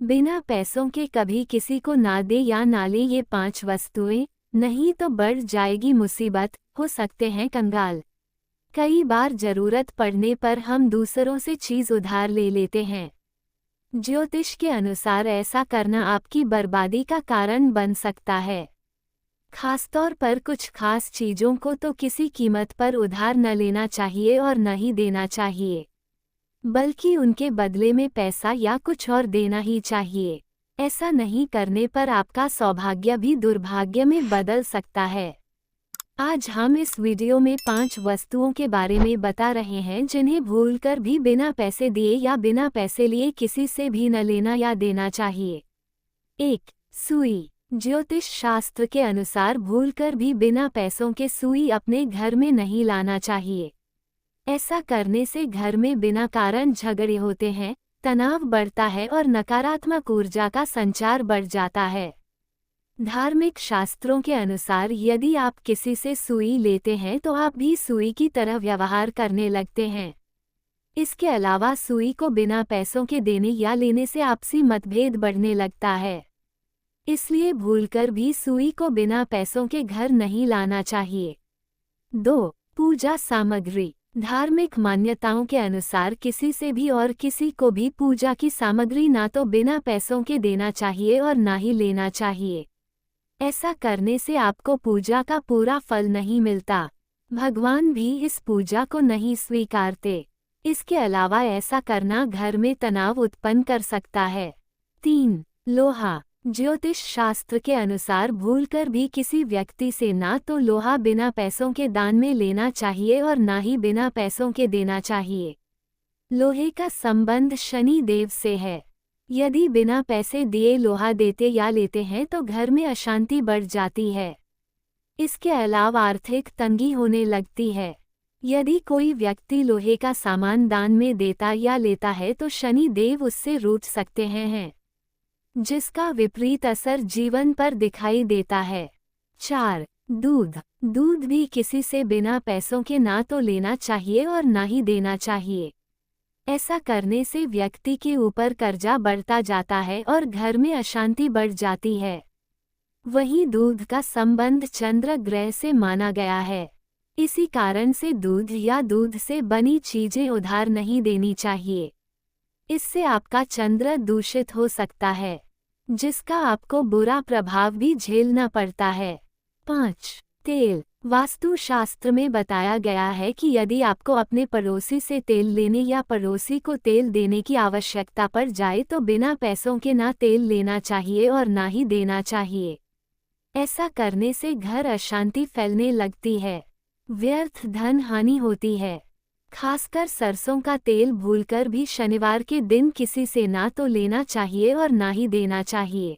बिना पैसों के कभी किसी को ना दे या ना ले ये 5 वस्तुएं, नहीं तो बढ़ जाएगी मुसीबत, हो सकते हैं कंगाल। कई बार जरूरत पड़ने पर हम दूसरों से चीज उधार ले लेते हैं। ज्योतिष के अनुसार ऐसा करना आपकी बर्बादी का कारण बन सकता है। खासतौर पर कुछ खास चीजों को तो किसी कीमत पर उधार न लेना चाहिए और न ही देना चाहिए, बल्कि उनके बदले में पैसा या कुछ और देना ही चाहिए। ऐसा नहीं करने पर आपका सौभाग्य भी दुर्भाग्य में बदल सकता है। आज हम इस वीडियो में 5 वस्तुओं के बारे में बता रहे हैं जिन्हें भूलकर भी बिना पैसे दिए या बिना पैसे लिए किसी से भी न लेना या देना चाहिए। 1. सुई। ज्योतिष शास्त्र के अनुसार भूलकर भी बिना पैसों के सुई अपने घर में नहीं लाना चाहिए। ऐसा करने से घर में बिना कारण झगड़े होते हैं, तनाव बढ़ता है और नकारात्मक ऊर्जा का संचार बढ़ जाता है। धार्मिक शास्त्रों के अनुसार यदि आप किसी से सुई लेते हैं तो आप भी सुई की तरह व्यवहार करने लगते हैं। इसके अलावा सुई को बिना पैसों के देने या लेने से आपसी मतभेद बढ़ने लगता है। इसलिए भूलकर भी सुई को बिना पैसों के घर नहीं लाना चाहिए। 2. पूजा सामग्री। धार्मिक मान्यताओं के अनुसार किसी से भी और किसी को भी पूजा की सामग्री ना तो बिना पैसों के देना चाहिए और ना ही लेना चाहिए। ऐसा करने से आपको पूजा का पूरा फल नहीं मिलता। भगवान भी इस पूजा को नहीं स्वीकारते। इसके अलावा ऐसा करना घर में तनाव उत्पन्न कर सकता है। 3. लोहा। ज्योतिष शास्त्र के अनुसार भूलकर भी किसी व्यक्ति से ना तो लोहा बिना पैसों के दान में लेना चाहिए और ना ही बिना पैसों के देना चाहिए। लोहे का संबंध शनि देव से है। यदि बिना पैसे दिए लोहा देते या लेते हैं तो घर में अशांति बढ़ जाती है। इसके अलावा आर्थिक तंगी होने लगती है। यदि कोई व्यक्ति लोहे का सामान दान में देता या लेता है तो शनि देव उससे रूठ सकते हैं, जिसका विपरीत असर जीवन पर दिखाई देता है। 4. दूध। दूध भी किसी से बिना पैसों के ना तो लेना चाहिए और ना ही देना चाहिए। ऐसा करने से व्यक्ति के ऊपर कर्जा बढ़ता जाता है और घर में अशांति बढ़ जाती है। वहीं दूध का संबंध चंद्र ग्रह से माना गया है। इसी कारण से दूध या दूध से बनी चीजें उधार नहीं देनी चाहिए। इससे आपका चंद्र दूषित हो सकता है, जिसका आपको बुरा प्रभाव भी झेलना पड़ता है। 5. तेल। वास्तुशास्त्र में बताया गया है कि यदि आपको अपने पड़ोसी से तेल लेने या पड़ोसी को तेल देने की आवश्यकता पड़ जाए तो बिना पैसों के ना तेल लेना चाहिए और ना ही देना चाहिए। ऐसा करने से घर अशांति फैलने लगती है, व्यर्थ धन हानि होती है। खासकर सरसों का तेल भूलकर भी शनिवार के दिन किसी से ना तो लेना चाहिए और ना ही देना चाहिए।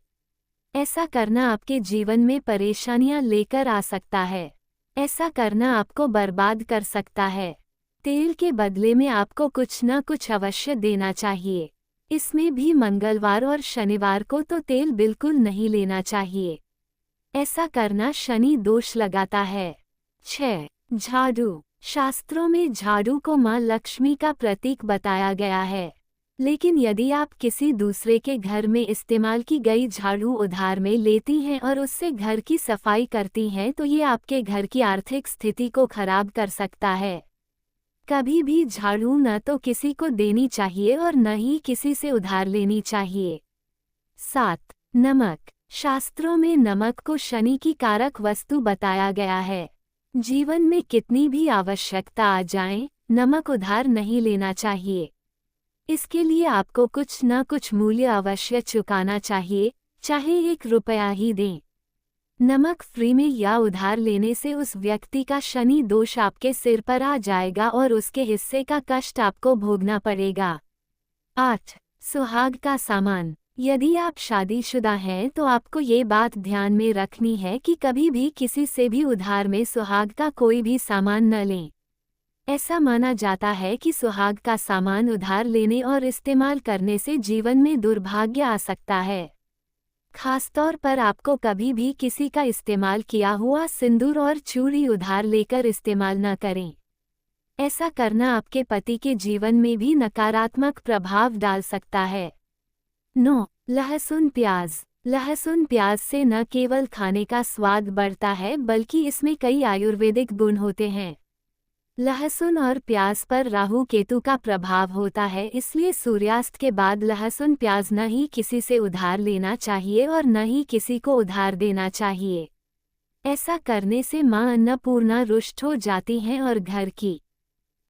ऐसा करना आपके जीवन में परेशानियां लेकर आ सकता है। ऐसा करना आपको बर्बाद कर सकता है। तेल के बदले में आपको कुछ न कुछ अवश्य देना चाहिए। इसमें भी मंगलवार और शनिवार को तो तेल बिल्कुल नहीं लेना चाहिए। ऐसा करना शनि दोष लगाता है। 6. झाड़ू। शास्त्रों में झाड़ू को मां लक्ष्मी का प्रतीक बताया गया है, लेकिन यदि आप किसी दूसरे के घर में इस्तेमाल की गई झाड़ू उधार में लेती हैं और उससे घर की सफाई करती हैं तो ये आपके घर की आर्थिक स्थिति को खराब कर सकता है। कभी भी झाड़ू न तो किसी को देनी चाहिए और न ही किसी से उधार लेनी चाहिए। 7. नमक। शास्त्रों में नमक को शनि की कारक वस्तु बताया गया है। जीवन में कितनी भी आवश्यकता आ जाए, नमक उधार नहीं लेना चाहिए। इसके लिए आपको कुछ न कुछ मूल्य अवश्य चुकाना चाहिए, चाहे 1 रुपया ही दें। नमक फ्री में या उधार लेने से उस व्यक्ति का शनि दोष आपके सिर पर आ जाएगा और उसके हिस्से का कष्ट आपको भोगना पड़ेगा। 8. सुहाग का सामान। यदि आप शादीशुदा हैं तो आपको ये बात ध्यान में रखनी है कि कभी भी किसी से भी उधार में सुहाग का कोई भी सामान न लें। ऐसा माना जाता है कि सुहाग का सामान उधार लेने और इस्तेमाल करने से जीवन में दुर्भाग्य आ सकता है। खासतौर पर आपको कभी भी किसी का इस्तेमाल किया हुआ सिंदूर और चूड़ी उधार लेकर इस्तेमाल न करें। ऐसा करना आपके पति के जीवन में भी नकारात्मक प्रभाव डाल सकता है। 9. लहसुन प्याज। लहसुन प्याज से न केवल खाने का स्वाद बढ़ता है बल्कि इसमें कई आयुर्वेदिक गुण होते हैं। लहसुन और प्याज पर राहु केतु का प्रभाव होता है, इसलिए सूर्यास्त के बाद लहसुन प्याज न ही किसी से उधार लेना चाहिए और न ही किसी को उधार देना चाहिए। ऐसा करने से मां अन्नपूर्णा रुष्ट हो जाती हैं और घर की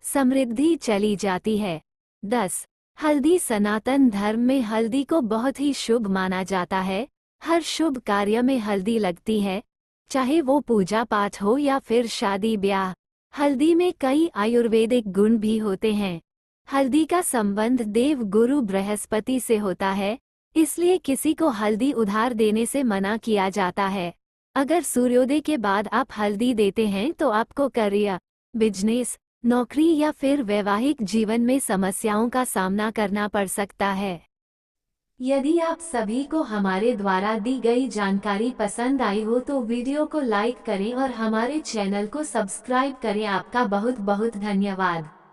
समृद्धि चली जाती है। 10. हल्दी। सनातन धर्म में हल्दी को बहुत ही शुभ माना जाता है। हर शुभ कार्य में हल्दी लगती है, चाहे वो पूजा पाठ हो या फिर शादी ब्याह। हल्दी में कई आयुर्वेदिक गुण भी होते हैं। हल्दी का संबंध देव गुरु बृहस्पति से होता है, इसलिए किसी को हल्दी उधार देने से मना किया जाता है। अगर सूर्योदय के बाद आप हल्दी देते हैं तो आपको करियर, बिजनेस, नौकरी या फिर वैवाहिक जीवन में समस्याओं का सामना करना पड़ सकता है। यदि आप सभी को हमारे द्वारा दी गई जानकारी पसंद आई हो तो वीडियो को लाइक करें और हमारे चैनल को सब्सक्राइब करें। आपका बहुत बहुत धन्यवाद।